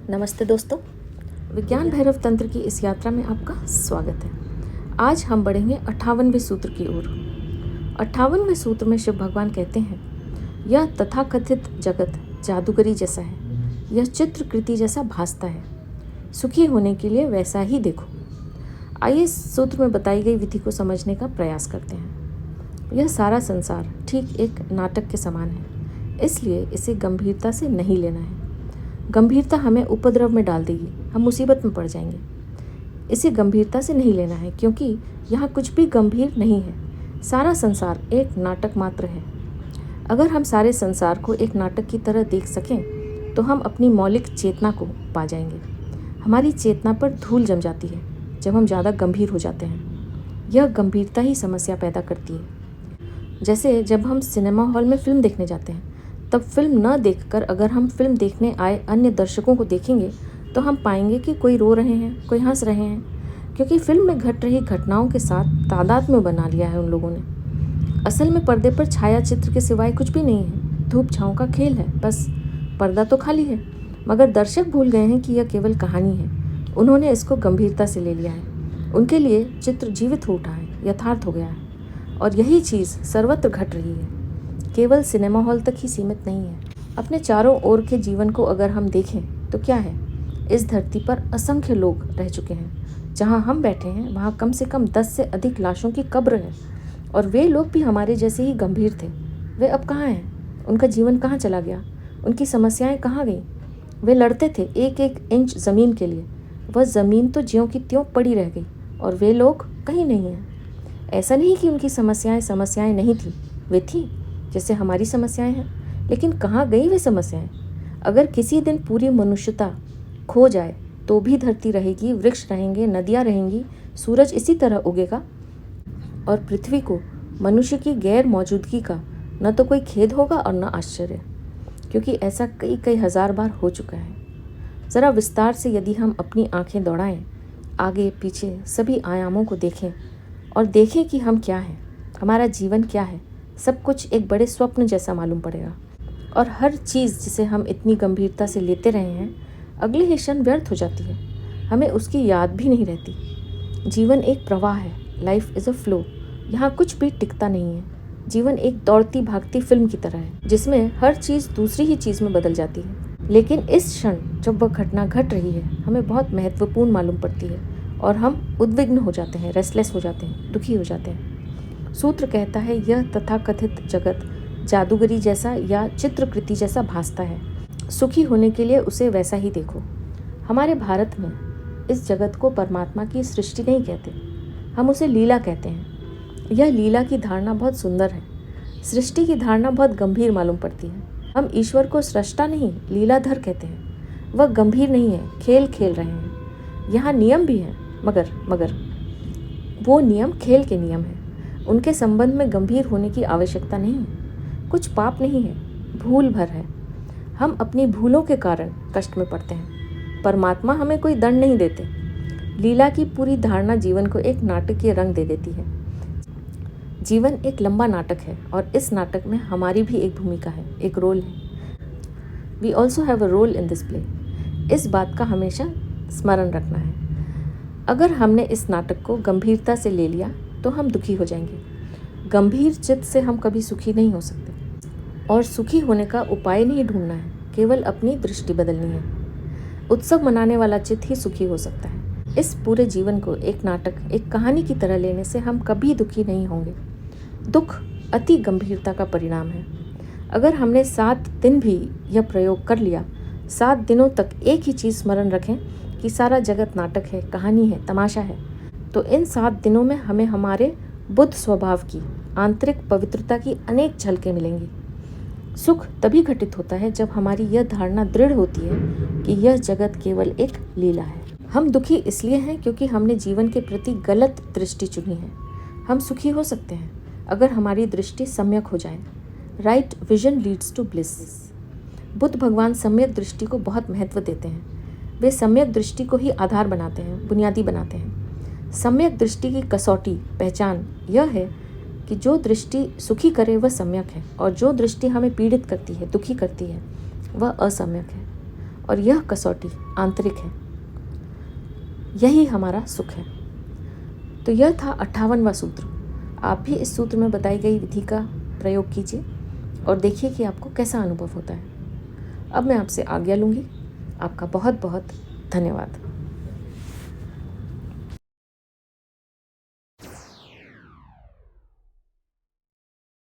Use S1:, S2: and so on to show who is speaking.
S1: नमस्ते दोस्तों, विज्ञान भैरव तंत्र की इस यात्रा में आपका स्वागत है। आज हम बढ़ेंगे 58वें सूत्र की ओर। 58वें सूत्र में शिव भगवान कहते हैं, यह तथाकथित जगत जादूगरी जैसा है, यह चित्रकृति जैसा भासता है, सुखी होने के लिए वैसा ही देखो। आइए इस सूत्र में बताई गई विधि को समझने का प्रयास करते हैं। यह सारा संसार ठीक एक नाटक के समान है, इसलिए इसे गंभीरता से नहीं लेना है। गंभीरता हमें उपद्रव में डाल देगी, हम मुसीबत में पड़ जाएंगे। इसे गंभीरता से नहीं लेना है, क्योंकि यहाँ कुछ भी गंभीर नहीं है। सारा संसार एक नाटक मात्र है। अगर हम सारे संसार को एक नाटक की तरह देख सकें तो हम अपनी मौलिक चेतना को पा जाएंगे। हमारी चेतना पर धूल जम जाती है जब हम ज़्यादा गंभीर हो जाते हैं। यह गंभीरता ही समस्या पैदा करती है। जैसे जब हम सिनेमा हॉल में फिल्म देखने जाते हैं, तब फिल्म न देखकर अगर हम फिल्म देखने आए अन्य दर्शकों को देखेंगे तो हम पाएंगे कि कोई रो रहे हैं, कोई हंस रहे हैं, क्योंकि फिल्म में घट रही घटनाओं के साथ तादाद में बना लिया है उन लोगों ने। असल में पर्दे पर छाया चित्र के सिवाय कुछ भी नहीं है, धूप छाँव का खेल है, बस पर्दा तो खाली है। मगर दर्शक भूल गए हैं कि यह केवल कहानी है। उन्होंने इसको गंभीरता से ले लिया है। उनके लिए चित्र जीवित हो उठा है, यथार्थ हो गया है। और यही चीज़ सर्वत्र घट रही है, केवल सिनेमा हॉल तक ही सीमित नहीं है। अपने चारों ओर के जीवन को अगर हम देखें तो क्या है, इस धरती पर असंख्य लोग रह चुके हैं। जहां हम बैठे हैं वहां कम से कम 10 से अधिक लाशों की कब्र है, और वे लोग भी हमारे जैसे ही गंभीर थे। वे अब कहाँ हैं? उनका जीवन कहाँ चला गया? उनकी समस्याएं कहाँ गईं? वे लड़ते थे एक एक इंच ज़मीन के लिए, वह ज़मीन तो ज्यों की त्यों पड़ी रह गई, और वे लोग कहीं नहीं हैं। ऐसा नहीं कि उनकी समस्याएं नहीं थी, वे थीं जैसे हमारी समस्याएं हैं, लेकिन कहाँ गई वे समस्याएं? अगर किसी दिन पूरी मनुष्यता खो जाए तो भी धरती रहेगी, वृक्ष रहेंगे, नदियाँ रहेंगी, सूरज इसी तरह उगेगा, और पृथ्वी को मनुष्य की गैर मौजूदगी का न तो कोई खेद होगा और न आश्चर्य, क्योंकि ऐसा कई कई हजार बार हो चुका है। ज़रा विस्तार से यदि हम अपनी आंखें दौड़ाएं, आगे पीछे सभी आयामों को देखें और देखें कि हम क्या हैं, हमारा जीवन क्या है, सब कुछ एक बड़े स्वप्न जैसा मालूम पड़ेगा। और हर चीज़ जिसे हम इतनी गंभीरता से लेते रहे हैं, अगले ही क्षण व्यर्थ हो जाती है, हमें उसकी याद भी नहीं रहती। जीवन एक प्रवाह है, लाइफ इज़ अ फ्लो। यहाँ कुछ भी टिकता नहीं है। जीवन एक दौड़ती भागती फिल्म की तरह है, जिसमें हर चीज़ दूसरी ही चीज़ में बदल जाती है। लेकिन इस क्षण जब वह घटना घट रही है, हमें बहुत महत्वपूर्ण मालूम पड़ती है, और हम उद्विग्न हो जाते हैं, रेस्टलेस हो जाते हैं, दुखी हो जाते हैं। सूत्र कहता है, यह तथाकथित जगत जादूगरी जैसा या चित्रकृति जैसा भासता है, सुखी होने के लिए उसे वैसा ही देखो। हमारे भारत में इस जगत को परमात्मा की सृष्टि नहीं कहते, हम उसे लीला कहते हैं। यह लीला की धारणा बहुत सुंदर है। सृष्टि की धारणा बहुत गंभीर मालूम पड़ती है। हम ईश्वर को सृष्टा नहीं, लीलाधर कहते हैं। वह गंभीर नहीं है, खेल खेल रहे हैं। यहाँ नियम भी हैं, मगर वो नियम खेल के नियम हैं। उनके संबंध में गंभीर होने की आवश्यकता नहीं है। कुछ पाप नहीं है, भूल भर है। हम अपनी भूलों के कारण कष्ट में पड़ते हैं। परमात्मा हमें कोई दंड नहीं देते। लीला की पूरी धारणा जीवन को एक नाटकीय रंग दे देती है। जीवन एक लंबा नाटक है, और इस नाटक में हमारी भी एक भूमिका है, एक रोल है। We also have a role in this play. इस बात का हमेशा स्मरण रखना है। अगर हमने इस नाटक को गंभीरता से ले लिया तो हम दुखी हो जाएंगे। गंभीर चित्त से हम कभी सुखी नहीं हो सकते, और सुखी होने का उपाय नहीं ढूंढना है, केवल अपनी दृष्टि बदलनी है। उत्सव मनाने वाला चित्त ही सुखी हो सकता है। इस पूरे जीवन को एक नाटक, एक कहानी की तरह लेने से हम कभी दुखी नहीं होंगे। दुख अति गंभीरता का परिणाम है। अगर हमने 7 दिन भी यह प्रयोग कर लिया, 7 दिनों तक एक ही चीज़ स्मरण रखें कि सारा जगत नाटक है, कहानी है, तमाशा है, तो इन 7 दिनों में हमें हमारे बुद्ध स्वभाव की, आंतरिक पवित्रता की अनेक झलकें मिलेंगी। सुख तभी घटित होता है जब हमारी यह धारणा दृढ़ होती है कि यह जगत केवल एक लीला है। हम दुखी इसलिए हैं क्योंकि हमने जीवन के प्रति गलत दृष्टि चुनी है। हम सुखी हो सकते हैं अगर हमारी दृष्टि सम्यक हो जाए। Right vision leads to bliss. Buddha भगवान सम्यक दृष्टि को बहुत महत्व देते हैं। वे सम्यक दृष्टि को ही आधार बनाते हैं, बुनियादी बनाते हैं। सम्यक दृष्टि की कसौटी, पहचान यह है कि जो दृष्टि सुखी करे वह सम्यक है, और जो दृष्टि हमें पीड़ित करती है, दुखी करती है, वह असम्यक है। और यह कसौटी आंतरिक है। यही हमारा सुख है। तो यह था 58वां सूत्र। आप भी इस सूत्र में बताई गई विधि का प्रयोग कीजिए और देखिए कि आपको कैसा अनुभव होता है। अब मैं आपसे आज्ञा लूँगी। आपका बहुत बहुत धन्यवाद।